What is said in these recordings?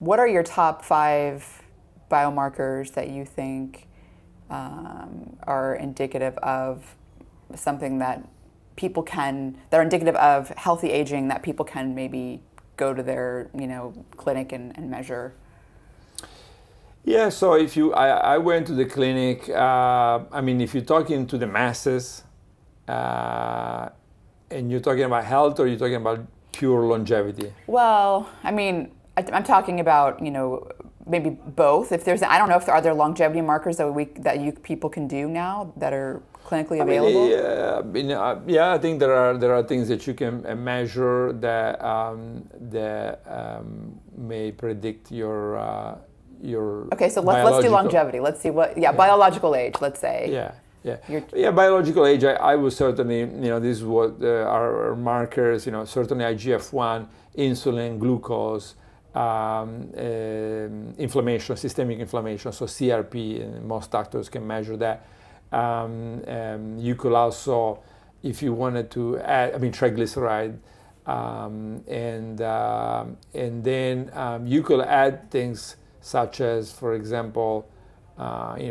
What are your top 5 biomarkers that you think are indicative of something that that are indicative of healthy aging that people can maybe go to their, clinic and measure? Yeah, so I went to the clinic. If you're talking to the masses, and you're talking about health, or you're talking about pure longevity? Well, I'm talking about, maybe both. If there's, I don't know if are there longevity markers that people can do now that are clinically available. Yeah, I think there are things that you can measure that may predict your Okay, so let's do longevity. Let's see biological age. Let's say. Biological age. I would certainly, this is what our markers. Certainly IGF-1, insulin, glucose. Inflammation, systemic inflammation, so CRP, and most doctors can measure that. You could also, if you wanted to add, triglyceride, and then you could add things such as, for example,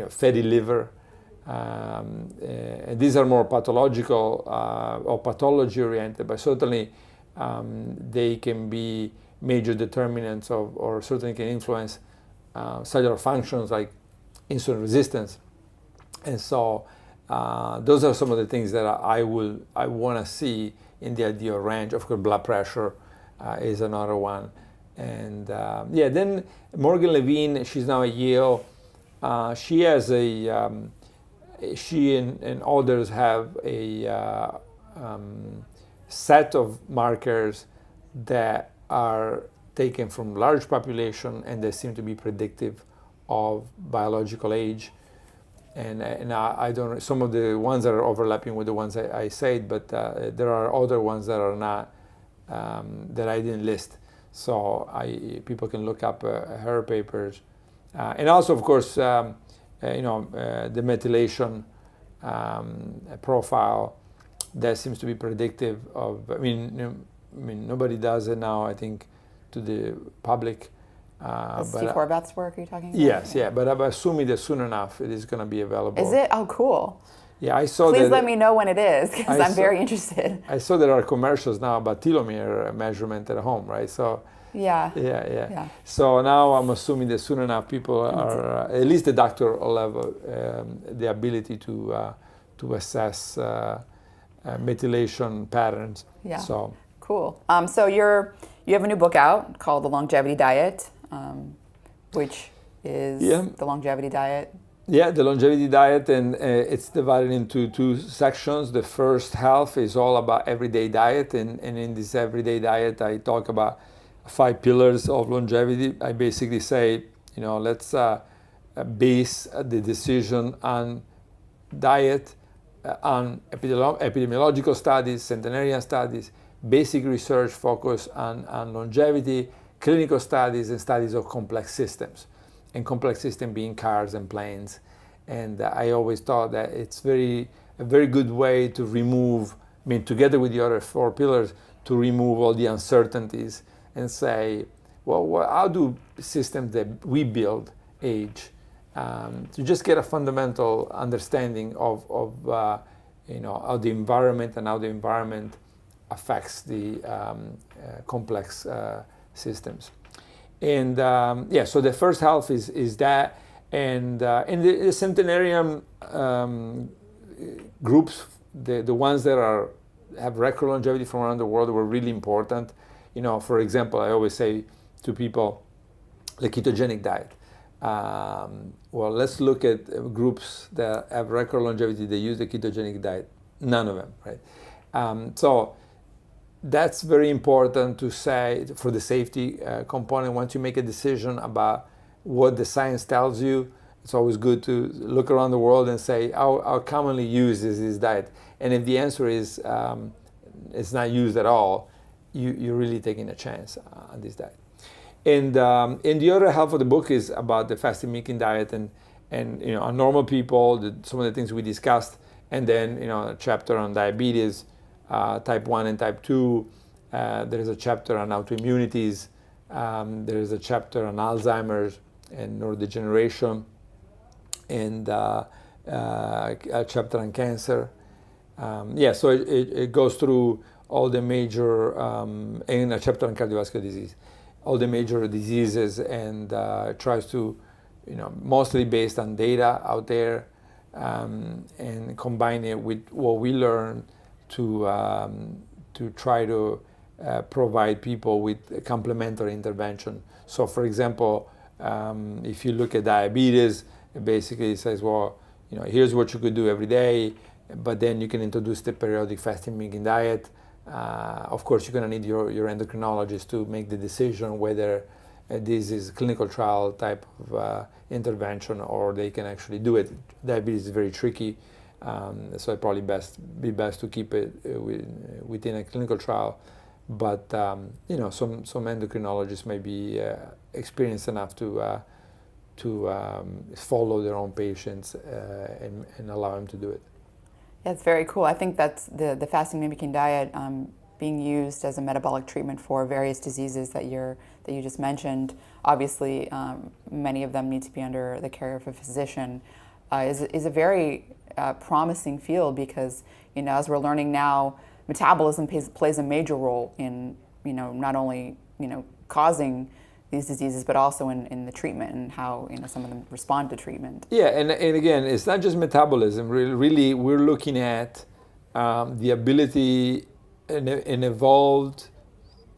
fatty liver. And these are more pathological or pathology oriented, but certainly they can be major determinants of, or certainly can influence cellular functions like insulin resistance. And so those are some of the things that I want to see in the ideal range. Of course, blood pressure is another one. And then Morgan Levine, she's now at Yale. She has she and others have a set of markers that are taken from large population, and they seem to be predictive of biological age. And I don't know, some of the ones that are overlapping with the ones I said, but there are other ones that are not, that I didn't list. So people can look up her papers. And also, of course, the methylation profile, that seems to be predictive of, nobody does it now, I think, to the public. Steve Horvath's work, are you talking about? Yes, yeah, but I'm assuming that soon enough it is going to be available. Is it? Oh, cool. Yeah, I saw that. Please let me know when it is, because I'm very interested. I saw there are commercials now about telomere measurement at home, right? So Yeah. So now I'm assuming that soon enough people are, at least the doctor will have the ability to assess methylation patterns. Yeah. So cool. So you have a new book out called The Longevity Diet, which is the longevity diet. Yeah, the longevity diet, and it's divided into 2 sections. The first half is all about everyday diet, and in this everyday diet, I talk about 5 pillars of longevity. I basically say, let's base the decision on diet, on epidemiological studies, centenarian studies, basic research focus on longevity, clinical studies, and studies of complex systems. And complex system being cars and planes. And I always thought that it's a very good way to remove, together with the other 4 pillars, to remove all the uncertainties and say, well, how do systems that we build age? To just get a fundamental understanding of how the environment and how the environment affects the complex systems. And so the first half is that, and in the centenarian groups, the ones that have record longevity from around the world were really important. For example, I always say to people, the ketogenic diet. Well, let's look at groups that have record longevity. They use the ketogenic diet. None of them, right? So that's very important to say for the safety component. Once you make a decision about what the science tells you, it's always good to look around the world and say, how commonly used is this diet? And if the answer is it's not used at all, you're really taking a chance on this diet. And the other half of the book is about the fasting making diet and on normal people, some of the things we discussed, and then a chapter on diabetes, type 1 and type 2. There is a chapter on autoimmunities, There is a chapter on Alzheimer's and neurodegeneration, and a chapter on cancer. So it goes through all the major, and a chapter on cardiovascular disease, all the major diseases, and tries to, mostly based on data out there, and combine it with what we learn to try to provide people with complementary intervention. So, for example, if you look at diabetes, it basically says, well, here's what you could do every day, but then you can introduce the periodic fasting mimicking diet. Of course, you're going to need your endocrinologist to make the decision whether this is a clinical trial type of intervention or they can actually do it. Diabetes is very tricky, so it probably be best to keep it within a clinical trial. But some endocrinologists may be experienced enough to follow their own patients and allow them to do it. That's very cool. I think that's the fasting mimicking diet being used as a metabolic treatment for various diseases that you just mentioned. Obviously, many of them need to be under the care of a physician. Is a very promising field because as we're learning now, metabolism plays a major role in not only causing these diseases, but also in the treatment and how some of them respond to treatment. Yeah, and again, it's not just metabolism. Really, we're looking at the ability an evolved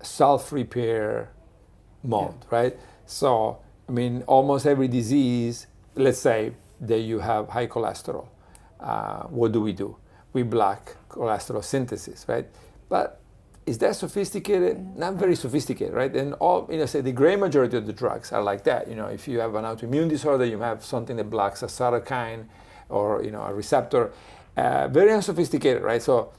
self-repair mode, right? So, almost every disease, let's say that you have high cholesterol, what do? We block cholesterol synthesis, right? But is that sophisticated? Not very sophisticated, right? And say the great majority of the drugs are like that. If you have an autoimmune disorder, you have something that blocks a cytokine or a receptor, very unsophisticated, right? So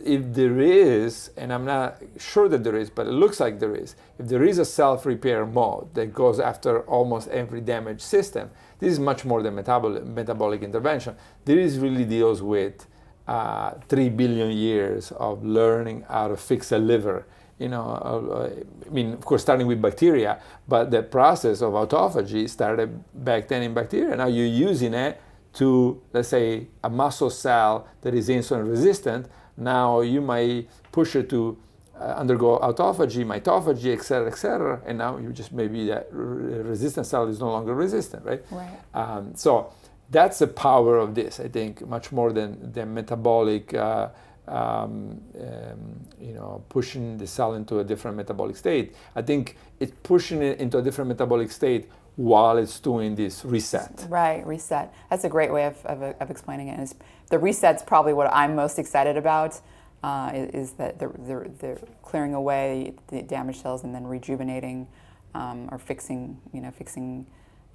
if there is, and I'm not sure that there is, but it looks like there is, if there is a self-repair mode that goes after almost every damaged system, this is much more than metabolic intervention. This really deals with 3 billion years of learning how to fix a liver. Of course, starting with bacteria, but the process of autophagy started back then in bacteria. Now you're using it to, let's say, a muscle cell that is insulin resistant. Now you might push it to undergo autophagy, mitophagy, et cetera, and now you just maybe that resistant cell is no longer resistant, right? Right. So that's the power of this, I think, much more than metabolic, pushing the cell into a different metabolic state. I think it's pushing it into a different metabolic state while it's doing this reset. Right, reset. That's a great way of explaining it. The reset's probably what I'm most excited about, is that they're clearing away the damaged cells and then rejuvenating or fixing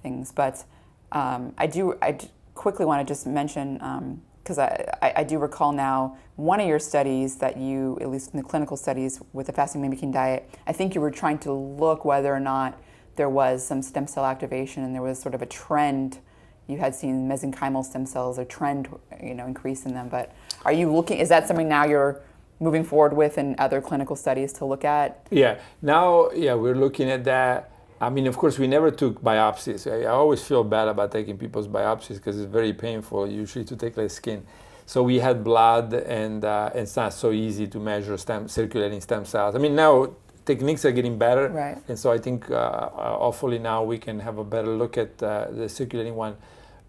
things. But I quickly want to just mention, because I do recall now, one of your studies that you, at least in the clinical studies with the fasting mimicking diet, I think you were trying to look whether or not there was some stem cell activation and there was sort of a trend. You had seen mesenchymal stem cells, a trend, increase in them. But are you looking, is that something now you're moving forward with in other clinical studies to look at? Yeah, now, we're looking at that. Of course, we never took biopsies. I always feel bad about taking people's biopsies because it's very painful, usually to take like skin. So we had blood, and it's not so easy to measure circulating stem cells. Now techniques are getting better, right. And so I think hopefully now we can have a better look at the circulating one.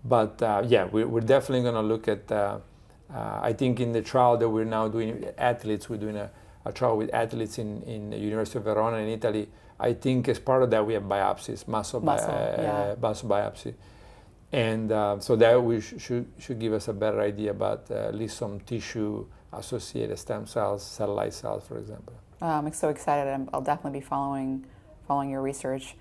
But we're definitely going to look at, I think in the trial that we're now doing with athletes, we're doing a trial with athletes in the University of Verona in Italy. I think as part of that we have biopsies, muscle biopsy. And so that we should give us a better idea about at least some tissue-associated stem cells, satellite cells, for example. I'm so excited. I'll definitely be following your research.